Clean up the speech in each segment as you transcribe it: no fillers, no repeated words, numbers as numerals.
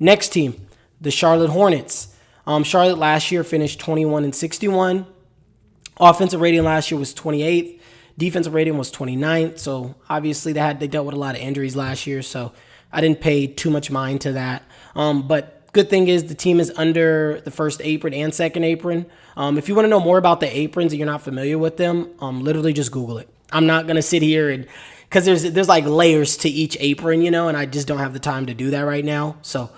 Next team, the Charlotte Hornets. Charlotte last year finished 21-61. Offensive rating last year was 28th. Defensive rating was 29th. So obviously they dealt with a lot of injuries last year. So I didn't pay too much mind to that. But good thing is the team is under the first apron and second apron. If you want to know more about the aprons and you're not familiar with them, literally just Google it. I'm not going to sit here and because there's like layers to each apron, and I just don't have the time to do that right now. So,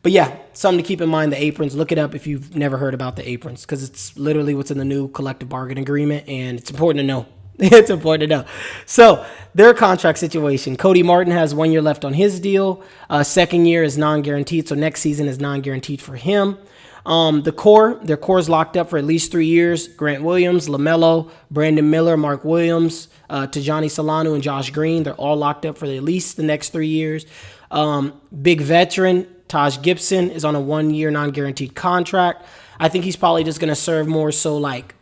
but yeah, something to keep in mind, the aprons. Look it up if you've never heard about the aprons because it's literally what's in the new collective bargaining agreement, and it's important to know. It's important to know. So their contract situation. Cody Martin has 1 year left on his deal. Second year is non-guaranteed, so next season is non-guaranteed for him. Their core is locked up for at least 3 years. Grant Williams, LaMelo, Brandon Miller, Mark Williams, Tijani Solano, and Josh Green. They're all locked up for at least the next 3 years. Big veteran, Taj Gibson, is on a 1 year non-guaranteed contract. I think he's probably just going to serve more so like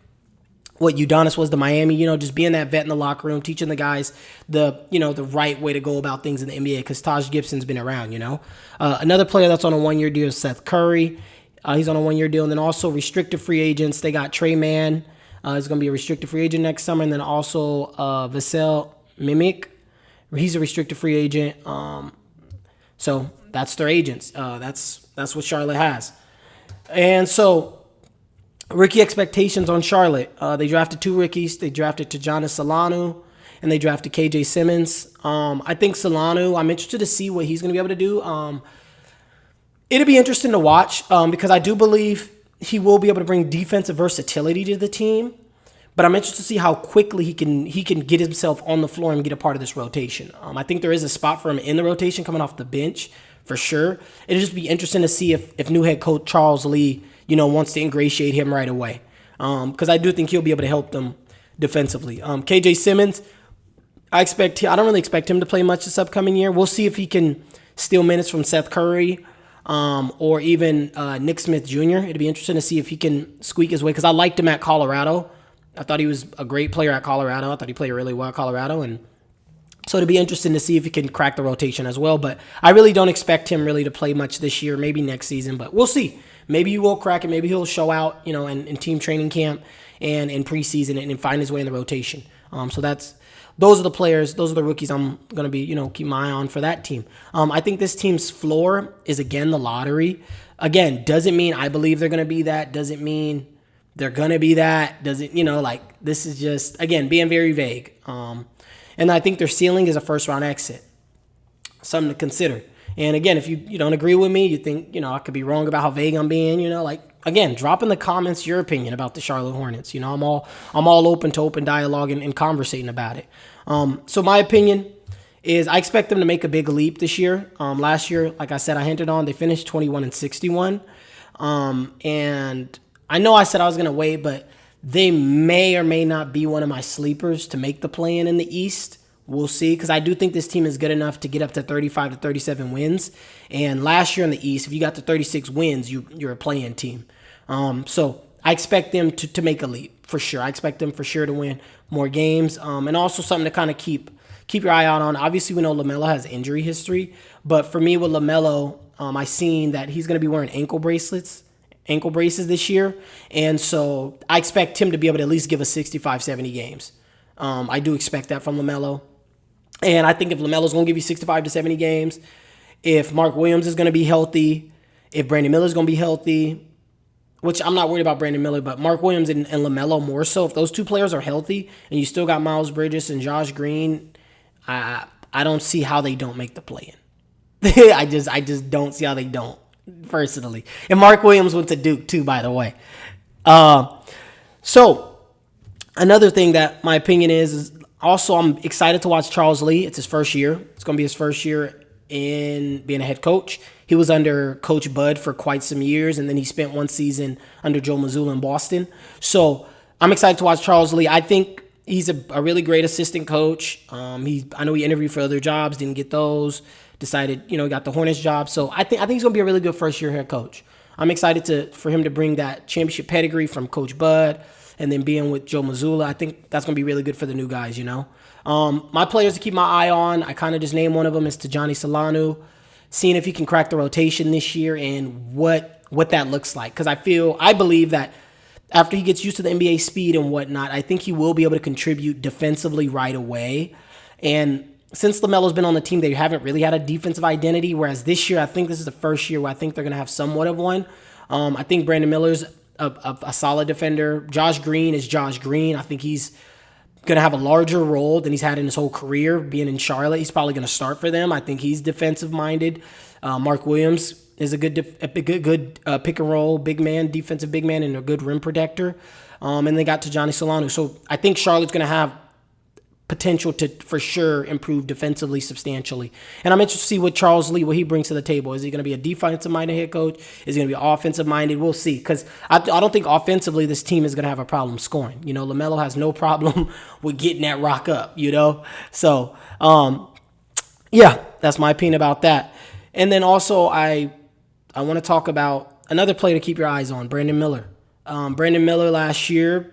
what Udonis was to Miami, just being that vet in the locker room, teaching the guys the right way to go about things in the NBA because Taj Gibson's been around, Another player that's on a 1 year deal is Seth Curry. He's on a 1 year deal. And then also restricted free agents. They got Trey Mann. He's going to be a restricted free agent next summer. And then also Vassell Mimic. He's a restricted free agent. So that's their agents. That's what Charlotte has. And so rookie expectations on Charlotte. They drafted 2 rookies. They drafted Tijani Solano and they drafted KJ Simmons. I think Solano, I'm interested to see what he's going to be able to do. It'll be interesting to watch because I do believe he will be able to bring defensive versatility to the team. But I'm interested to see how quickly he can get himself on the floor and get a part of this rotation. I think there is a spot for him in the rotation coming off the bench for sure. It'll just be interesting to see if new head coach Charles Lee, wants to ingratiate him right away. Because I do think he'll be able to help them defensively. KJ Simmons, I don't really expect him to play much this upcoming year. We'll see if he can steal minutes from Seth Curry. Or even Nick Smith Jr. It'd be interesting to see if he can squeak his way because I liked him at Colorado. I thought he was a great player at Colorado. I thought he played really well at Colorado. And so it'd be interesting to see if he can crack the rotation as well. But I really don't expect him really to play much this year, maybe next season. But we'll see. Maybe he will crack it. Maybe he'll show out, in team training camp and in preseason and find his way in the rotation. Those are the players, those are the rookies I'm going to be, keep my eye on for that team. I think this team's floor is, again, the lottery. Again, doesn't mean I believe they're going to be that. Doesn't mean they're going to be that. Doesn't, this is just, again, being very vague. And I think their ceiling is a first-round exit. Something to consider. And, again, if you don't agree with me, you think, I could be wrong about how vague I'm being, again, drop in the comments your opinion about the Charlotte Hornets. I'm all open to open dialogue and conversating about it. So my opinion is I expect them to make a big leap this year. Last year, like I said, I hinted on, they finished 21-61. And I know I said I was going to wait, but they may or may not be one of my sleepers to make the play-in in the East. We'll see, because I do think this team is good enough to get up to 35 to 37 wins. And last year in the East, if you got to 36 wins, you're a play-in team. So I expect them to make a leap for sure. I expect them for sure to win more games. And also something to kind of keep your eye out on. Obviously, we know LaMelo has injury history. But for me with LaMelo, I seen that he's going to be wearing ankle braces this year. And so I expect him to be able to at least give us 65, 70 games. I do expect that from LaMelo. And I think if LaMelo's going to give you 65 to 70 games, if Mark Williams is going to be healthy, if Brandon Miller's going to be healthy, which I'm not worried about Brandon Miller, but Mark Williams and LaMelo more so. If those two players are healthy and you still got Miles Bridges and Josh Green, I don't see how they don't make the play-in. I just don't see how they don't, personally. And Mark Williams went to Duke too, by the way. So another thing that my opinion is also I'm excited to watch Charles Lee. It's his first year. It's going to be his first year in being a head coach. He was under Coach Bud for quite some years, and then he spent one season under Joe Mazzulla in Boston. So I'm excited to watch Charles Lee. I think he's a really great assistant coach. I know he interviewed for other jobs, didn't get those. Decided, got the Hornets job. So I think he's going to be a really good first-year head coach. I'm excited for him to bring that championship pedigree from Coach Bud and then being with Joe Mazzulla. I think that's going to be really good for the new guys, My players to keep my eye on, I kind of just named one of them, is Tijani Solano. seeing if he can crack the rotation this year and what that looks like. Because I believe that after he gets used to the NBA speed and whatnot, I think he will be able to contribute defensively right away. And since LaMelo's been on the team, they haven't really had a defensive identity, whereas this year, I think this is the first year where I think they're going to have somewhat of one. I think Brandon Miller's a solid defender. Josh Green is Josh Green. I think he's going to have a larger role than he's had in his whole career being in Charlotte. He's probably going to start for them. I think he's defensive-minded. Mark Williams is a good pick and roll big man, defensive big man, and a good rim protector. And they got Tijani Solano. So I think Charlotte's going to have potential to, for sure, improve defensively substantially. And I'm interested to see what Charles Lee, what he brings to the table. Is he going to be a defensive-minded head coach? Is he going to be offensive-minded? We'll see. Because I don't think offensively this team is going to have a problem scoring. You know, LaMelo has no problem with getting that rock up, you know? So, yeah, that's my opinion about that. And then also I want to talk about another player to keep your eyes on, Brandon Miller. Brandon Miller last year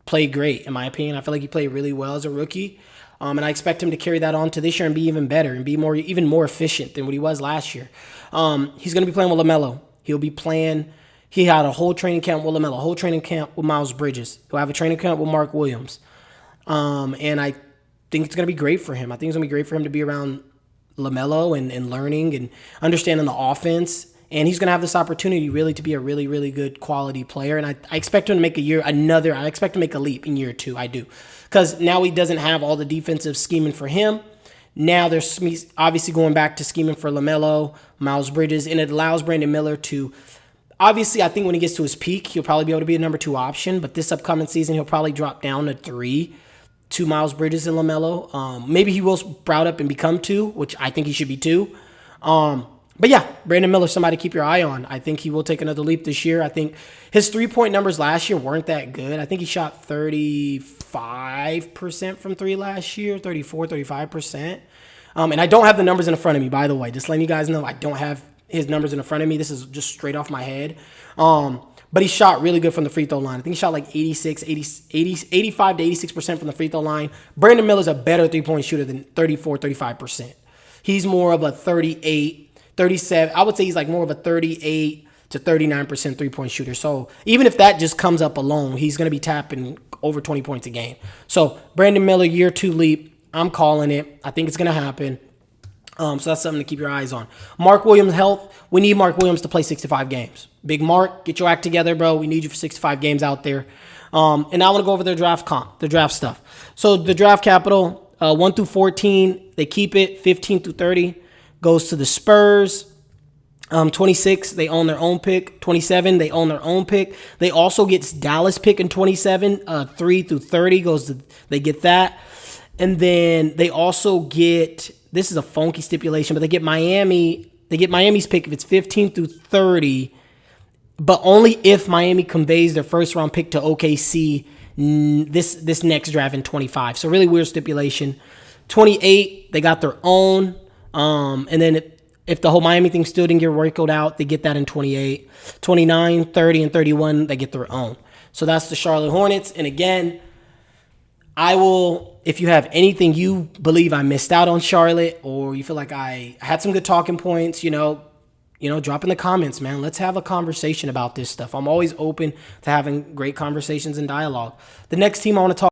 played great, in my opinion. I feel like he played really well as a rookie. And I expect him to carry that on to this year and be even better and be even more efficient than what he was last year. He's going to be playing with LaMelo. He had a whole training camp with LaMelo, a whole training camp with Miles Bridges. He'll have a training camp with Mark Williams. And I think it's going to be great for him. I think it's going to be great for him to be around LaMelo and learning and understanding the offense. And he's going to have this opportunity really to be a really, really good quality player. And I expect him to make I expect him to make a leap in year 2. I do. Because now he doesn't have all the defensive scheming for him. Now there's obviously going back to scheming for LaMelo, Miles Bridges, and it allows Brandon Miller to, obviously I think when he gets to his peak, he'll probably be able to be a number 2 option. But this upcoming season, he'll probably drop down to 3 to Miles Bridges and LaMelo. Maybe he will sprout up and become 2, which I think he should be 2. But yeah, Brandon Miller, somebody to keep your eye on. I think he will take another leap this year. I think his 3-point numbers last year weren't that good. I think he shot 35% from 3 last year, 35%. And I don't have the numbers in front of me, by the way. Just letting you guys know, I don't have his numbers in front of me. This is just straight off my head. But he shot really good from the free throw line. I think he shot like 85 to 86% from the free throw line. Brandon Miller's a better 3-point shooter than 35%. He's more of a 37. I would say he's like more of a 38 to 39% 3-point shooter. So even if that just comes up alone, he's going to be tapping over 20 points a game. So Brandon Miller, year 2 leap. I'm calling it. I think it's going to happen. So that's something to keep your eyes on. Mark Williams' health. We need Mark Williams to play 65 games. Big Mark, get your act together, bro. We need you for 65 games out there. And I want to go over their draft stuff. So the draft capital, 1 through 14, they keep it. 15 through 30 goes to the Spurs. 26, they own their own pick. 27, they own their own pick. They also get Dallas pick in 27. 3 through 30 they get that. And then they also get, this is a funky stipulation, but they get Miami. They get Miami's pick if it's 15 through 30, but only if Miami conveys their first round pick to OKC this next draft in 25. So really weird stipulation. 28, they got their own. And then if the whole Miami thing still didn't get worked out, they get that in 28. 29, 30, and 31, they get their own. So that's the Charlotte Hornets. And again, if you have anything you believe I missed out on Charlotte, or you feel like I had some good talking points, drop in the comments, man. Let's have a conversation about this stuff. I'm always open to having great conversations and dialogue. The next team I want to talk